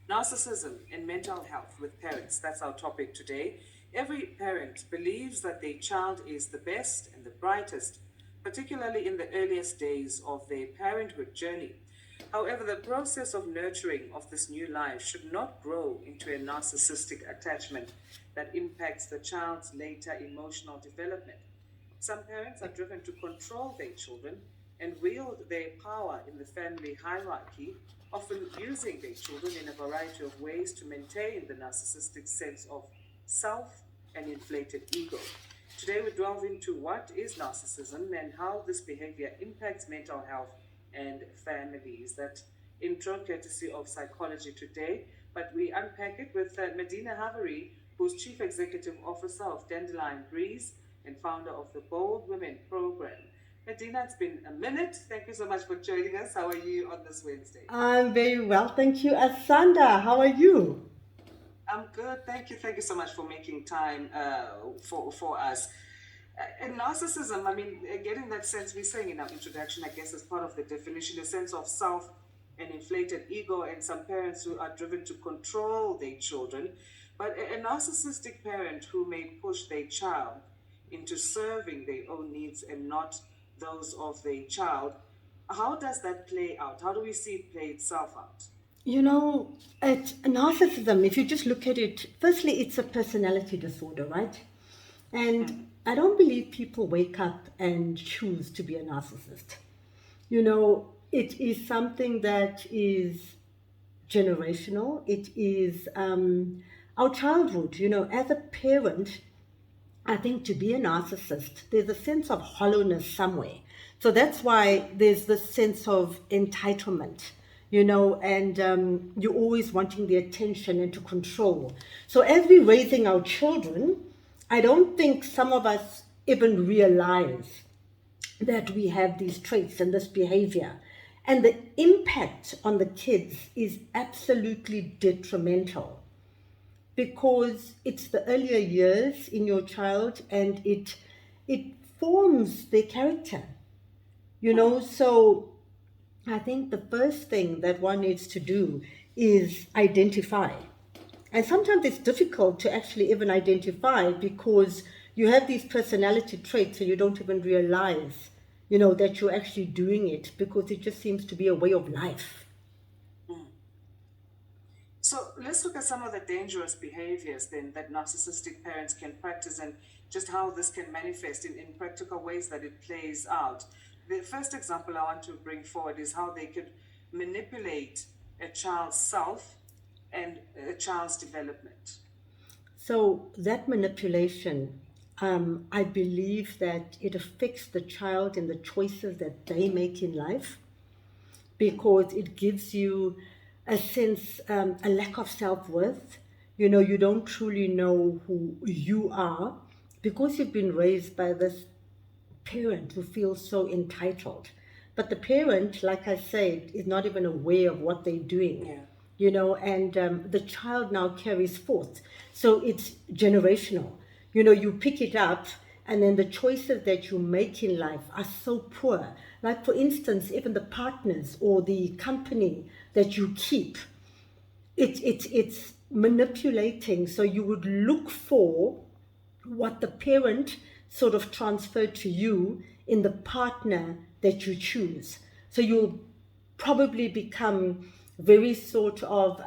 Narcissism and mental health with parents. That's our topic today. Every parent believes that their child is the best and the brightest, particularly in the earliest days of their parenthood journey. However, the process of nurturing of this new life should not grow into a narcissistic attachment that impacts the child's later emotional development. Some parents are driven to control their children and wield their power in the family hierarchy, often using their children in a variety of ways to maintain the narcissistic sense of self and inflated ego. Today, we delve into what is narcissism and how this behavior impacts mental health and families. That intro courtesy of Psychology Today, but we unpack it with MEDINA HARVERYE, who's Chief Executive Officer of Dandelion Breeze and founder of the Bold Women Program. MEDINA, it's been a minute. Thank you so much for joining us. How are you on this Wednesday? I'm very well, thank you. Asanda, how are you? I'm good. Thank you. Thank you so much for making time for us. And narcissism, I mean, getting that sense, we're saying in our introduction, I guess, as part of the definition, a sense of self and inflated ego, and some parents who are driven to control their children. But a narcissistic parent who may push their child into serving their own needs and not those of their child, how does that play out? How do we see it play itself out? You know, it's narcissism, if you just look at it, firstly, it's a personality disorder, right? And I don't believe people wake up and choose to be a narcissist. It is something that is generational. It is our childhood. As a parent, I think to be a narcissist, there's a sense of hollowness somewhere. So that's why there's this sense of entitlement, and you're always wanting the attention and to control. So as we're raising our children, I don't think some of us even realize that we have these traits and this behavior. And the impact on the kids is absolutely detrimental because it's the earlier years in your child and it forms their character. So I think the first thing that one needs to do is identify. And sometimes it's difficult to actually even identify because you have these personality traits and you don't even realize, that you're actually doing it because it just seems to be a way of life. So let's look at some of the dangerous behaviors then that narcissistic parents can practice and just how this can manifest in practical ways that it plays out. The first example I want to bring forward is how they could manipulate a child's self and a child's development. So that manipulation, I believe that it affects the child and the choices that they make in life because it gives you a sense, a lack of self-worth. You don't truly know who you are because you've been raised by this parent who feels so entitled. But the parent, like I said, is not even aware of what they're doing. Yeah. And the child now carries forth. So it's generational. You pick it up, and then the choices that you make in life are so poor. Like, for instance, even the partners or the company that you keep, it's manipulating. So you would look for what the parent sort of transferred to you in the partner that you choose. So you'll probably become very sort of,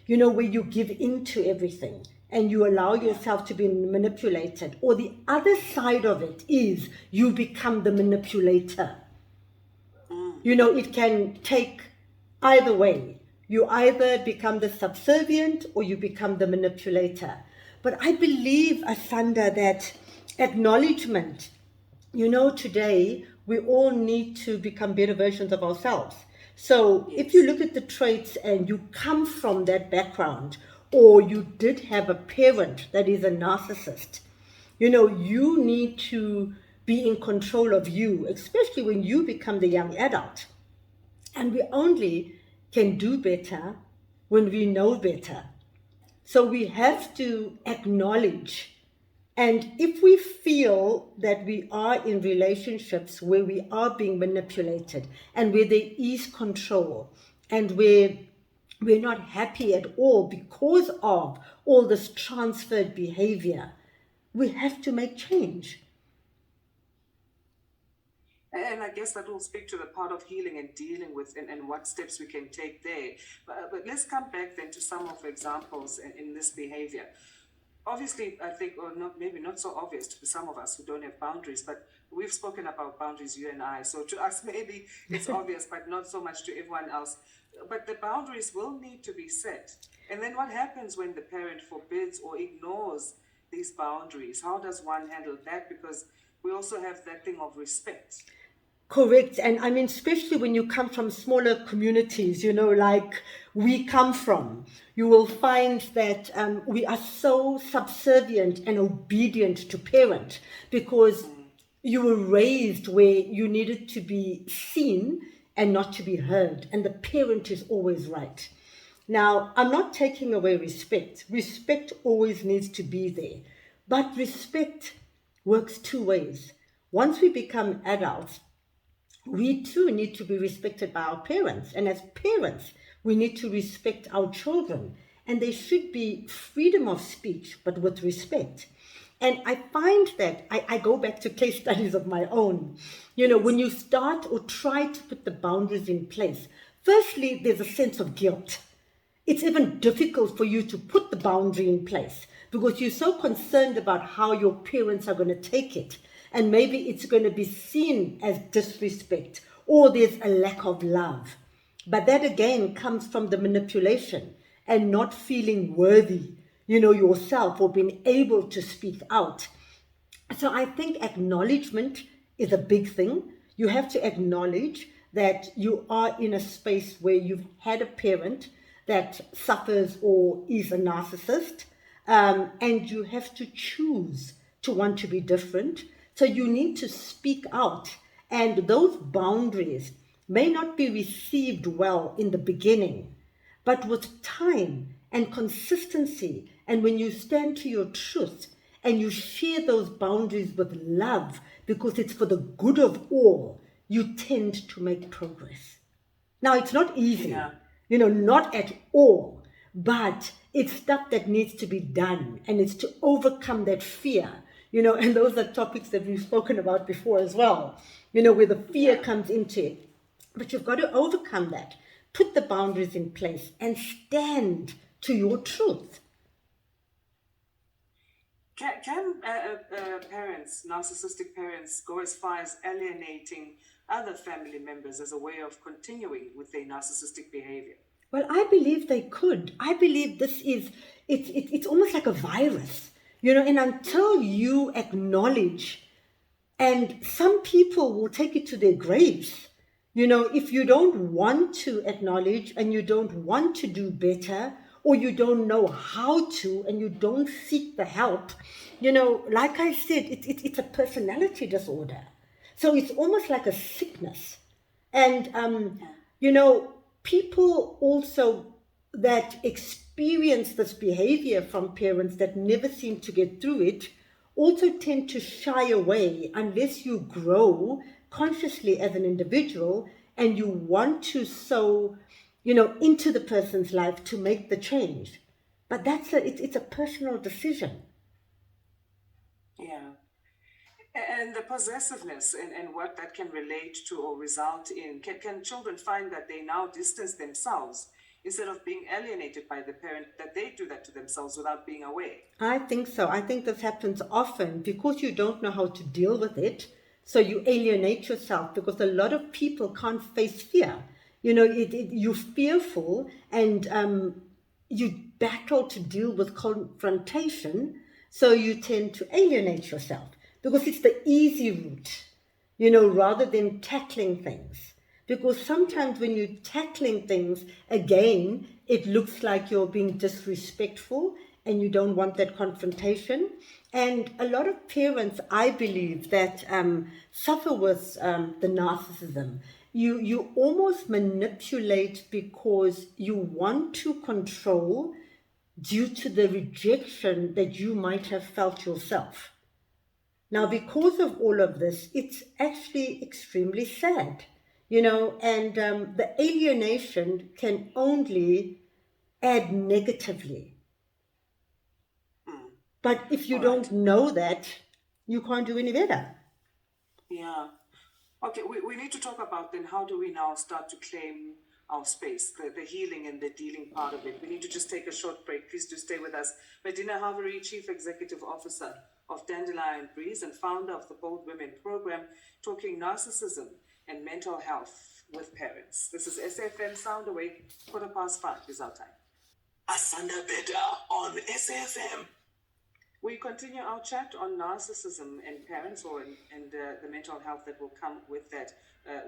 where you give into everything and you allow yourself to be manipulated. Or the other side of it is you become the manipulator. It can take either way. You either become the subservient or you become the manipulator. But I believe, Asanda, that acknowledgement, today we all need to become better versions of ourselves. So if you look at the traits and you come from that background, or you did have a parent that is a narcissist, you need to be in control of you, especially when you become the young adult. And we only can do better when we know better. So we have to acknowledge. And if we feel that we are in relationships where we are being manipulated and where there is control and where we're not happy at all because of all this transferred behavior, we have to make change. And I guess that will speak to the part of healing and dealing with and what steps we can take there. But let's come back then to some of the examples in this behavior. Obviously, I think, or not, maybe not so obvious to some of us who don't have boundaries, but we've spoken about boundaries, you and I. So to us, maybe it's obvious, but not so much to everyone else. But the boundaries will need to be set. And then what happens when the parent forbids or ignores these boundaries? How does one handle that? Because we also have that thing of respect. Correct. And I mean, especially when you come from smaller communities, like we come from, you will find that we are so subservient and obedient to parent because you were raised where you needed to be seen and not to be heard. And the parent is always right. Now, I'm not taking away respect. Respect always needs to be there. But respect works two ways. Once we become adults, we too need to be respected by our parents. And as parents, we need to respect our children. And there should be freedom of speech, but with respect. And I find that I go back to case studies of my own. When you start or try to put the boundaries in place, firstly, there's a sense of guilt. It's even difficult for you to put the boundary in place because you're so concerned about how your parents are going to take it. And maybe it's going to be seen as disrespect or there's a lack of love. But that again comes from the manipulation and not feeling worthy, yourself or being able to speak out. So I think acknowledgement is a big thing. You have to acknowledge that you are in a space where you've had a parent that suffers or is a narcissist, and you have to choose to want to be different. So you need to speak out, and those boundaries may not be received well in the beginning, but with time and consistency, and when you stand to your truth and you share those boundaries with love because it's for the good of all, you tend to make progress. Now, it's not easy, not at all, but it's stuff that needs to be done, and it's to overcome that fear. And those are topics that we've spoken about before as well, where the fear comes into it. But you've got to overcome that, put the boundaries in place, and stand to your truth. Can parents, narcissistic parents, go as far as alienating other family members as a way of continuing with their narcissistic behavior? Well, I believe they could. I believe it's almost like a virus. And until you acknowledge, and some people will take it to their graves. If you don't want to acknowledge and you don't want to do better, or you don't know how to and you don't seek the help, like I said, it's a personality disorder. So it's almost like a sickness. And, people also that experience this behavior from parents that never seem to get through it also tend to shy away unless you grow consciously as an individual and you want to sow, into the person's life to make the change. But it's a personal decision. Yeah. And the possessiveness and what that can relate to or result in. Can children find that they now distance themselves instead of being alienated by the parent, that they do that to themselves without being aware? I think so. I think this happens often because you don't know how to deal with it. So you alienate yourself because a lot of people can't face fear. You're fearful and you battle to deal with confrontation. So you tend to alienate yourself because it's the easy route, rather than tackling things. Because sometimes when you're tackling things, again, it looks like you're being disrespectful and you don't want that confrontation. And a lot of parents, I believe, that suffer with the narcissism. You almost manipulate because you want to control due to the rejection that you might have felt yourself. Now, because of all of this, it's actually extremely sad, and the alienation can only add negatively. But if you All don't right. know that, you can't do any better. Yeah. Okay, we need to talk about then how do we now start to claim our space, the healing and the dealing part of it. We need to just take a short break. Please do stay with us. MEDINA HARVERYE, Chief Executive Officer of Dandelion Breeze and founder of the Bold Women Program, talking narcissism and mental health with parents. This is SAFM Sound Awake, 5:15 is our time. Asanda Beda on SAFM. We continue our chat on narcissism and parents, and the mental health that will come with that,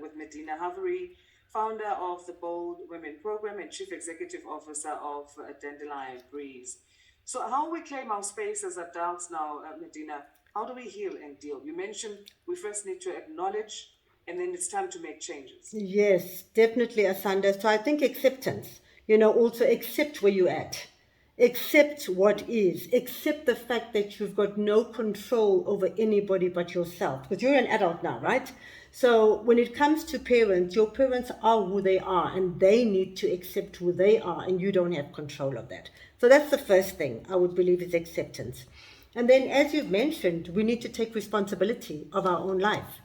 with MEDINA HARVERYE, founder of the Bold Women Program and Chief Executive Officer of Dandelion Breeze. So how we claim our space as adults now, MEDINA, how do we heal and deal? You mentioned we first need to acknowledge, and then it's time to make changes. Yes, definitely, Asanda. So I think acceptance, also accept where you're at. Accept what is. Accept the fact that you've got no control over anybody but yourself. Because you're an adult now, right? So when it comes to parents, your parents are who they are and they need to accept who they are and you don't have control of that. So that's the first thing I would believe is acceptance. And then as you've mentioned, we need to take responsibility of our own life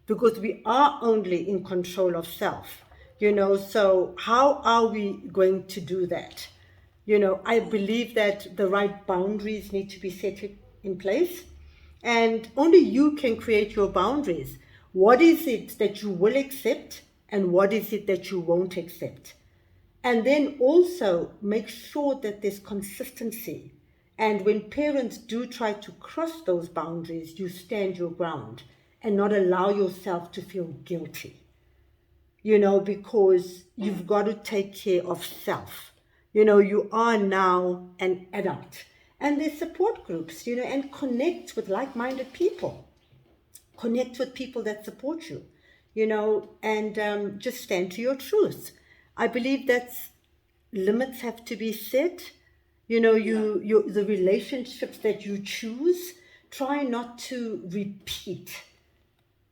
because we are only in control of self. So how are we going to do that? I believe that the right boundaries need to be set in place, and only you can create your boundaries. What is it that you will accept, and what is it that you won't accept? And then also make sure that there's consistency. And when parents do try to cross those boundaries, you stand your ground and not allow yourself to feel guilty, because you've got to take care of self. You are now an adult. And there's support groups, and connect with like-minded people. Connect with people that support you, and just stand to your truth. I believe that limits have to be set. The relationships that you choose, try not to repeat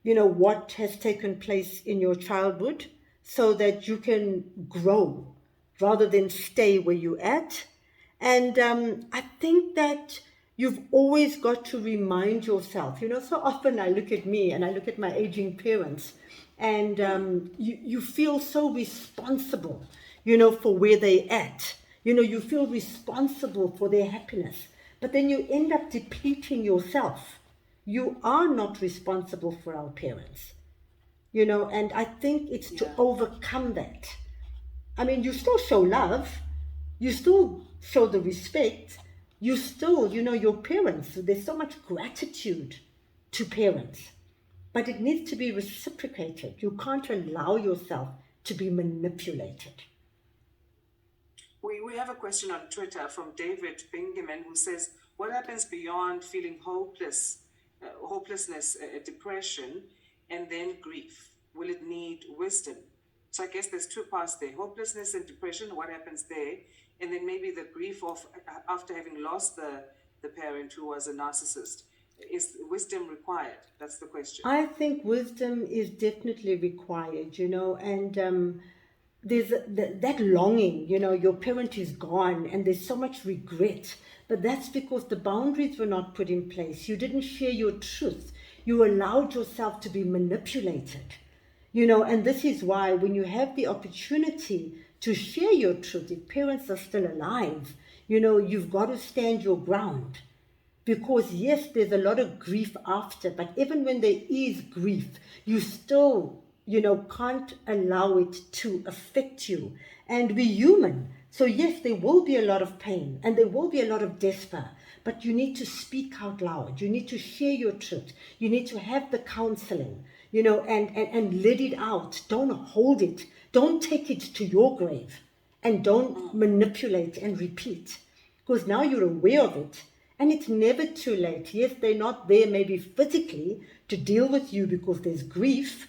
what has taken place in your childhood so that you can grow rather than stay where you're at. And I think that you've always got to remind yourself, so often I look at me and I look at my aging parents and you feel so responsible, for where they're at. You feel responsible for their happiness, but then you end up depleting yourself. You are not responsible for our parents, and I think it's to overcome that. I mean, you still show love, you still show the respect, you still, your parents, there's so much gratitude to parents, but it needs to be reciprocated. You can't allow yourself to be manipulated. We have a question on Twitter from David Bingaman who says, what happens beyond feeling hopelessness, depression, and then grief? Will it need wisdom? So I guess there's two parts there: hopelessness and depression, what happens there, and then maybe the grief of after having lost the parent who was a narcissist. Is wisdom required? That's the question. I think wisdom is definitely required, and there's that longing, your parent is gone and there's so much regret, but that's because the boundaries were not put in place. You didn't share your truth. You allowed yourself to be manipulated, and this is why when you have the opportunity to share your truth, if parents are still alive, you've got to stand your ground. Because yes, there's a lot of grief after, but even when there is grief, you still, can't allow it to affect you. And we're human. So yes, there will be a lot of pain and there will be a lot of despair, but you need to speak out loud. You need to share your truth. You need to have the counseling, and let it out. Don't hold it. Don't take it to your grave, and don't manipulate and repeat, because now you're aware of it. And it's never too late. Yes, they're not there maybe physically to deal with you because there's grief,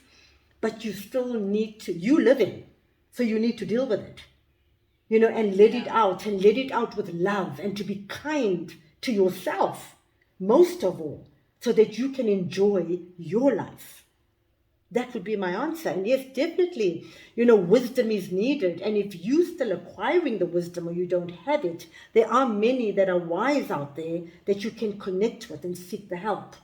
but you still need to, you live in, so you need to deal with it, and let it out, and let it out with love, and to be kind to yourself, most of all, so that you can enjoy your life. That would be my answer. And yes, definitely, wisdom is needed. And if you're still acquiring the wisdom or you don't have it, there are many that are wise out there that you can connect with and seek the help.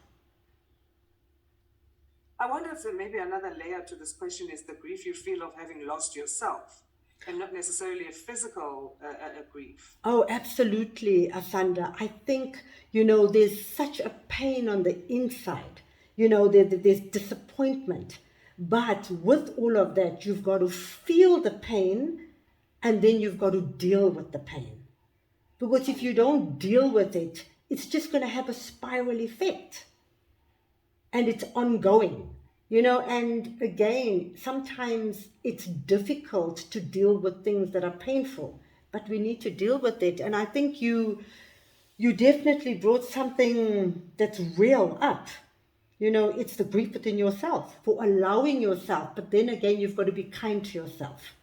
I wonder if maybe another layer to this question is the grief you feel of having lost yourself, and not necessarily a physical a grief. Oh, absolutely, Asanda. I think, there's such a pain on the inside. There's disappointment. But with all of that, you've got to feel the pain and then you've got to deal with the pain. Because if you don't deal with it, it's just going to have a spiral effect. And it's ongoing, and again, sometimes it's difficult to deal with things that are painful, but we need to deal with it. And I think you definitely brought something that's real up. It's the grief within yourself for allowing yourself, but then again, you've got to be kind to yourself.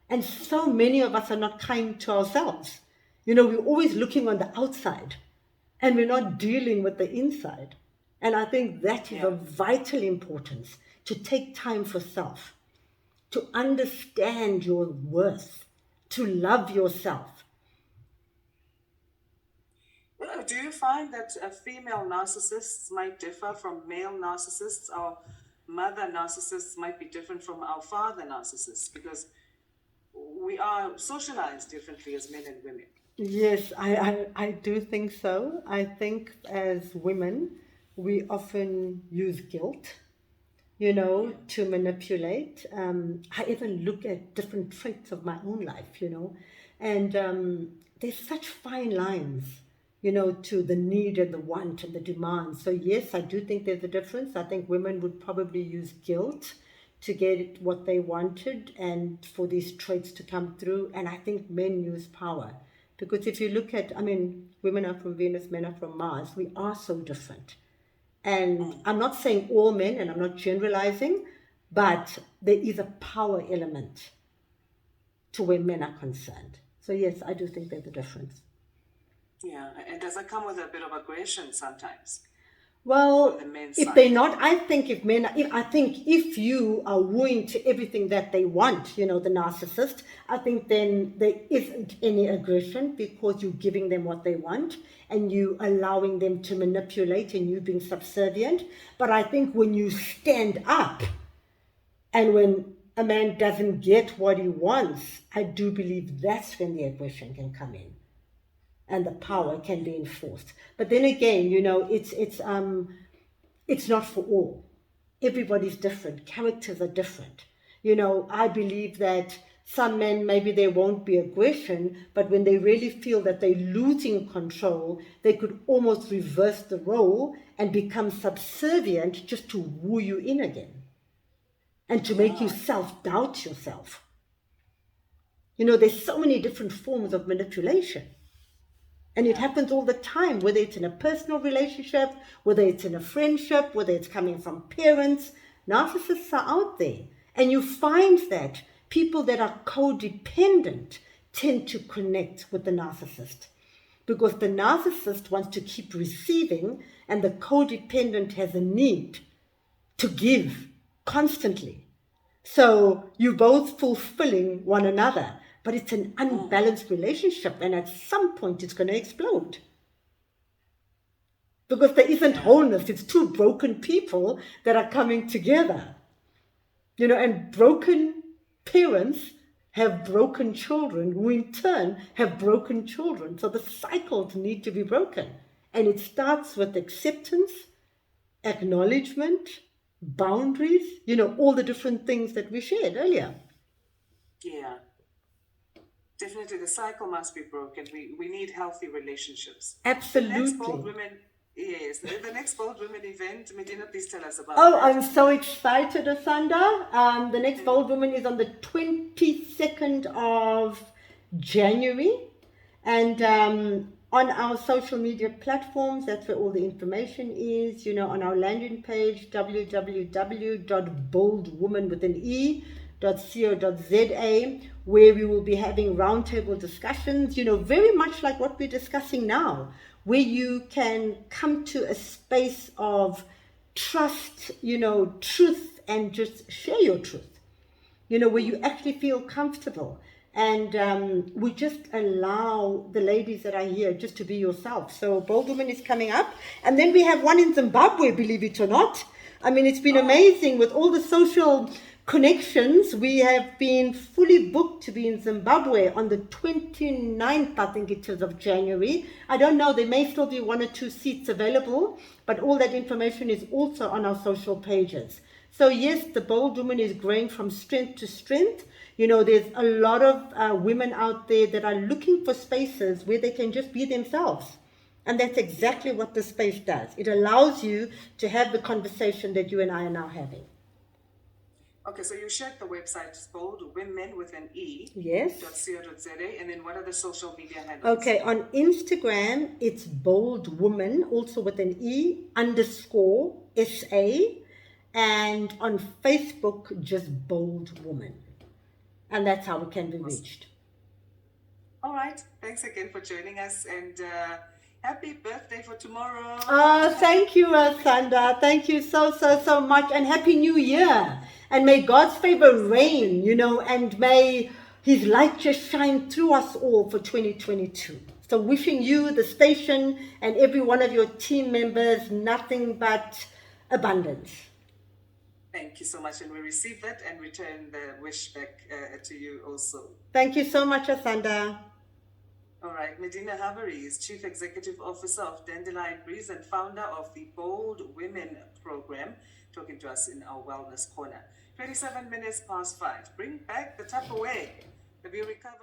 And so many of us are not kind to ourselves. We're always looking on the outside and we're not dealing with the inside. And I think that is of vital importance, to take time for self, to understand your worth, to love yourself. Do you find that female narcissists might differ from male narcissists? Our mother narcissists might be different from our father narcissists, because we are socialized differently as men and women. Yes, I do think so. I think as women, we often use guilt, to manipulate. I even look at different traits of my own life, and there's such fine lines, to the need and the want and the demand. So yes, I do think there's a difference. I think women would probably use guilt to get what they wanted and for these traits to come through. And I think men use power. Because if you look at, women are from Venus, men are from Mars. We are so different. And I'm not saying all men, and I'm not generalizing, but there is a power element to where men are concerned. So yes, I do think there's a difference. Yeah, and does that come with a bit of aggression sometimes? Well, if they're not, I think if you are wooing to everything that they want, the narcissist, I think then there isn't any aggression, because you're giving them what they want and you allowing them to manipulate and you being subservient. But I think when you stand up and when a man doesn't get what he wants, I do believe that's when the aggression can come in. And the power can be enforced. But then again, it's not for all. Everybody's different. Characters are different. I believe that some men, maybe there won't be aggression, but when they really feel that they're losing control, they could almost reverse the role and become subservient just to woo you in again and to make you self-doubt yourself. There's so many different forms of manipulation. And it happens all the time, whether it's in a personal relationship, whether it's in a friendship, whether it's coming from parents. Narcissists are out there. And you find that people that are codependent tend to connect with the narcissist. Because the narcissist wants to keep receiving, and the codependent has a need to give constantly. So you're both fulfilling one another. But it's an unbalanced relationship, and at some point it's going to explode. Because there isn't wholeness. It's two broken people that are coming together. And broken parents have broken children, who in turn have broken children. So the cycles need to be broken. And it starts with acceptance, acknowledgement, boundaries, all the different things that we shared earlier. Yeah. Definitely, the cycle must be broken. We need healthy relationships. Absolutely. The next Bold Women event, Medina, please tell us about that. I'm so excited, Asanda. The next Bold Women is on the 22nd of January. And on our social media platforms, that's where all the information is. On our landing page, www.boldwoman.co.za, where we will be having roundtable discussions, very much like what we're discussing now, where you can come to a space of trust, truth, and just share your truth, you know, where you actually feel comfortable. And we just allow the ladies that are here just to be yourself. So Bold Woman is coming up. And then we have one in Zimbabwe, believe it or not. I mean, it's been amazing with all the social connections. We have been fully booked to be in Zimbabwe on the 29th, I think it is, of January. I don't know, there may still be 1 or 2 seats available, but all that information is also on our social pages. So yes, the Bold Woman is growing from strength to strength. You know, there's a lot of women out there that are looking for spaces where they can just be themselves. And that's exactly what the space does. It allows you to have the conversation that you and I are now having. Okay, so you shared the website, it's Bold Women with an E. Yes. .co.za, and then what are the social media handles? Okay, on Instagram, it's Bold Woman, also with an E, _SA. And on Facebook, just Bold Woman. And that's how it can be reached. All right. Thanks again for joining us, and happy birthday for tomorrow. Oh, thank you, Asanda. Thank you so much. And Happy New Year. And may God's favor reign, you know, and may His light just shine through us all for 2022. So wishing you, the station, and every one of your team members nothing but abundance. Thank you so much, and we receive that and return the wish back to you also. Thank you so much, Asanda. All right, Medina Harverye is Chief Executive Officer of Dandelion Breeze and founder of the Bold Women program, talking to us in our Wellness Corner. 27 minutes past 5. Bring back the Tupperware. Have you recovered?